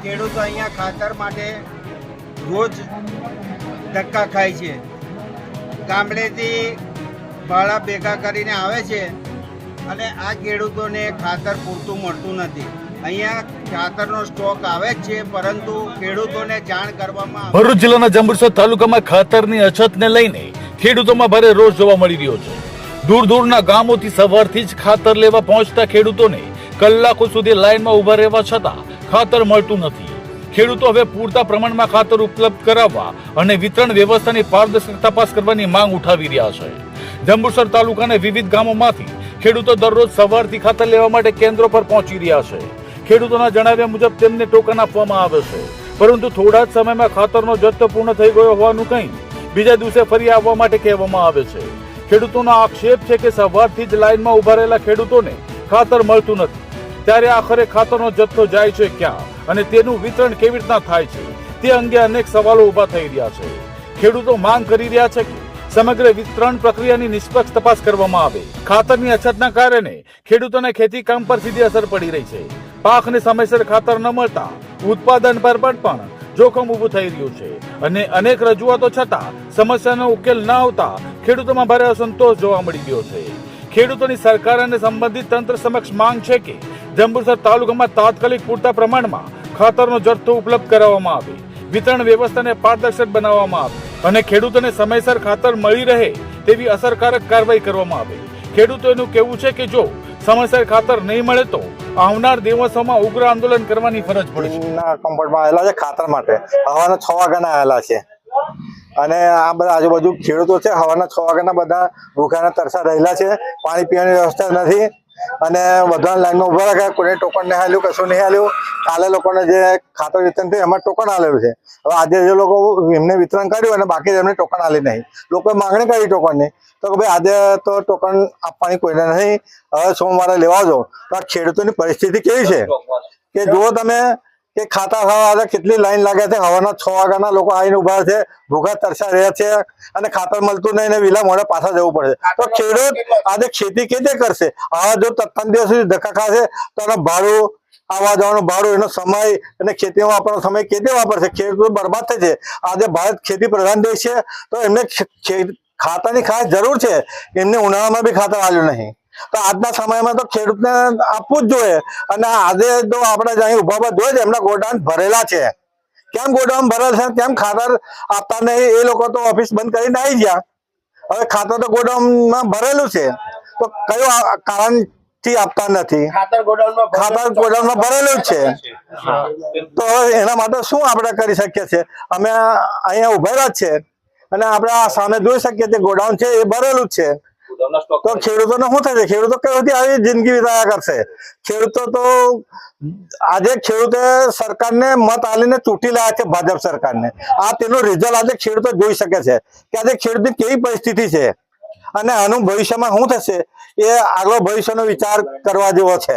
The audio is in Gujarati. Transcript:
ખેડૂતો અહીંયા ખાતર માટે રોજ ધક્કા ખાય છે। ગામડેથી ભાડા ભેગા કરીને આવે છે અને આ ખેડૂતોને ખાતર પૂરતું મળતું નથી। અહીંયા ખાતરનો સ્ટોક આવે જ છે, પરંતુ ખેડૂતોને જાણ કરવામાં ભરૂચ જિલ્લાના જંબુસર તાલુકામાં ખાતરની અછતને લઈને ખેડૂતોમાં ભારે રોષ જોવા મળી રહ્યો છે। દૂર દૂરના ગામોથી સવારથી જ ખાતર લેવા પહોંચતા ખેડૂતોને કલાકો સુધી લાઈનમાં ઉભા રહેવા છતાં ખાતર મળતું નથી। ખેડૂતો હવે પૂરતા પ્રમાણમાં ખાતર ઉપલબ્ધ કરાવવા અને વિતરણ વ્યવસ્થાની પારદર્શક તપાસ કરવાની માંગ ઉઠાવી રહ્યા છે। જંબુસર તાલુકાના વિવિધ ગામોમાંથી ખેડૂતો દરરોજ સવારથી ખાતર લેવા માટે કેન્દ્રો પર પહોંચી રહ્યા છે। ખેડૂતોના જણાવ્યા મુજબ તેમને ટોકન આપવામાં આવે છે, પરંતુ થોડા જ સમયમાં ખાતરનો જથ્થો પૂર્ણ થઈ ગયો હોવાનું કહી બીજા દિવસે ફરી આવવા માટે કહેવામાં આવે છે। ખેડૂતોનો આક્ષેપ છે કે સવારથી જ લાઈનમાં ઉભા રહેલા ખેડૂતોને ખાતર મળતું નથી, ત્યારે આખરે ખાતરનો જથ્થો જાય છે ક્યાં અને તેનું વિતરણ કેવી રીતના થાય છે તે અંગે અનેક સવાલો ઉભા થઈ રહ્યા છે। ખેડૂતો માંગ કરી રહ્યા છે કે સમગ્ર વિતરણ પ્રક્રિયાની નિષ્પક્ષ તપાસ કરવામાં આવે। ખાતરની અછતના કારણે ખેડૂતોને ખેતી કામ પર સીધી અસર પડી રહી છે। પાકને સમયસર ખાતર ન મળતા ઉત્પાદન પર પણ જોખમ ઊભું થઈ રહ્યું છે અને અનેક રજૂઆતો છતાં સમસ્યાનો ઉકેલ ન આવતા ખેડૂતોમાં ભારે અસંતોષ જોવા મળી રહ્યો છે। ખેડૂતોની સરકાર અને સંબંધિત તંત્ર સમક્ષ માંગ છે કે જંબુસર તાલુકામાં તાત્કાલિક પૂરતા પ્રમાણમાં ખાતરનો જથ્થો ઉપલબ્ધ કરાવવામાં આવે, વિતરણ વ્યવસ્થાને પારદર્શક બનાવવામાં આવે અને ખેડૂતોને સમયસર ખાતર મળી રહે તેવી અસરકારક કાર્યવાહી કરવામાં આવે। ખેડૂતોનું કહેવું છે કે જો સમયસર ખાતર નહીં મળે તો આવનાર દિવસોમાં ઉગ્ર આંદોલન કરવાની ફરજ પડશે। કમ્ફર્ટમાં આવેલા છે ખાતર માટે હવાના 6 વાગ્યાના આવેલા છે અને આ બધા આજુબાજુ ખેડૂતો છે હવાના 6 વાગ્યાના બધા ભૂખ્યાના તરસા રહેલા છે। પાણી પીવાની વ્યવસ્થા નથી અને બધા લાઈનમાં ઉભા રહ્યા, કોઈને ટોકન નહીં આલ્યું, કશું નહીં આલ્યું। કાલે લોકોને જે ખાતર વિતરણ થયું એમાં ટોકન આલેલું છે। હવે આજે જે લોકો એમને વિતરણ કર્યું અને બાકી એમને ટોકન આલી નહીં, લોકોએ માંગણી કરી ટોકનની, તો કે ભાઈ આજે તો ટોકન આપવાની કોઈને નહીં, હવે સોમવારે લેવા જાઓ। તો આ ખેડૂતોની પરિસ્થિતિ કેવી છે કે જુઓ તમે કે ખાતર ખાવા કેટલી લાઈન લાગે છે। હવાના 6 વાગ્યાના લોકો આવીને ઉભા છે, ભૂખા તરસા રહ્યા છે અને ખાતર મળતું નહીં ને વિલા મોડે પાછા જવું પડે। તો ખેડૂત આજે ખેતી કેવી રીતે કરશે? આવા જો 3 દિવસ સુધી ધક્કા ખાશે તો એનું ભાડું, આવવા જવાનું ભાડું, એનો સમય અને ખેતીમાં વાપરવાનો સમય કેવી રીતે વાપરશે? ખેડૂતો બરબાદ થાય છે। આજે ભારત ખેતી પ્રધાન દેશ છે તો એમને ખાતરની ખાસ જરૂર છે, એમને ઉનાળામાં બી ખાતર આલ્યું નહીં। તો આજના સમયમાં તો ખેડૂતને આપવું જ જોઈએ અને આજે જો આપણે અહીં ઉભા જોઈએ એમના ગોડાઉન ભરેલા છે। કેમ ગોડાઉન ભરેલા છે, કેમ ખાતર આપતા નહીં? એ લોકો તો ઓફિસ બંધ કરીને આવી ગયા, હવે ખાતર તો ગોડાઉનમાં ભરેલું છે, તો કયું કારણ થી આપતા નથી? ખાતર ગોડાઉનમાં ભરેલું જ છે, તો એના માટે શું આપણે કરી શકીએ છીએ? અમે અહીંયા ઉભેલા જ છે અને આપણે આ સામે જોઈ શકીએ છીએ ગોડાઉન છે એ ભરેલું જ છે। તો ખેડૂતોને શું થશે? ખેડૂતો કઈ આવી જિંદગી વિતાયા કરશે? ખેડૂતો તો આજે ખેડૂતે સરકારને મત આલીને ચૂંટી લાયા છે, ભાજપ સરકારને। આ તેનું રિઝલ્ટ આજે ખેડૂતો જોઈ શકે છે કે આજે ખેડૂતની કેવી પરિસ્થિતિ છે અને આનું ભવિષ્યમાં શું થશે એ આગળ ભવિષ્યનો વિચાર કરવા જેવો છે।